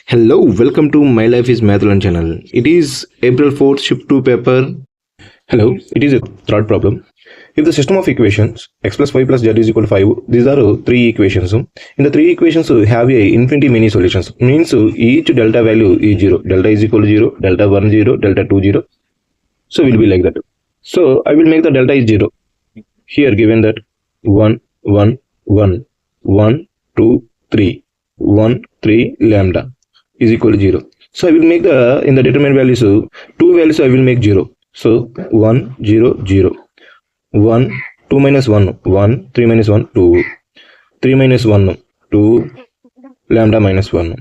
Hello, welcome to My Life is Mathland channel. It is April 4th, shift 2 paper. Hello, it is a third problem. If the system of equations x plus y plus z is equal to 5, these are three equations. In the three equations, have a infinity many solutions. Means each delta value is 0. Delta is equal to 0, delta 1 0, delta 2 0. So will be like that. So I will make the delta is 0. Here given that 1 1 1 1 2 3 1 3 lambda is equal to 0. So I will make in the determinant values, two values I will make 0. So 1 0 0 1 2 minus 1 1 3 minus 1 2 3 minus 1 2 lambda minus 1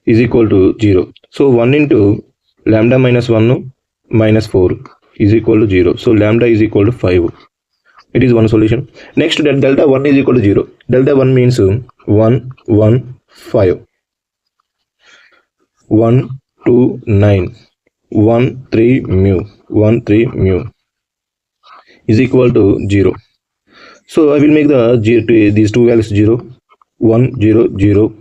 is equal to 0. So 1 into lambda minus 1 minus 4 is equal to 0. So lambda is equal to 5. It is one solution. Next, delta 1 is equal to 0. Delta 1 means 1 1 5 1 2 9 1 3 mu 1 3 mu is equal to 0. So I will make these two values 0 1 0 0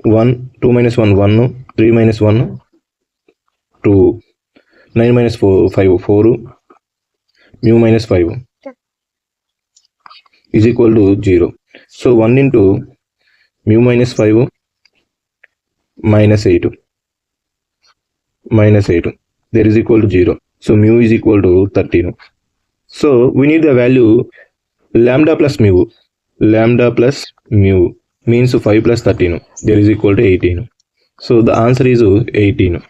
1 2 minus 1 1 3 minus 1 2 9 minus 4 5 4 mu minus 5 is equal to 0. So 1 into mu minus 5 minus 8 there is equal to 0. So mu is equal to 13. So we need the value lambda plus mu. Lambda plus mu means 5 plus 13, there is equal to 18. So the answer is 18.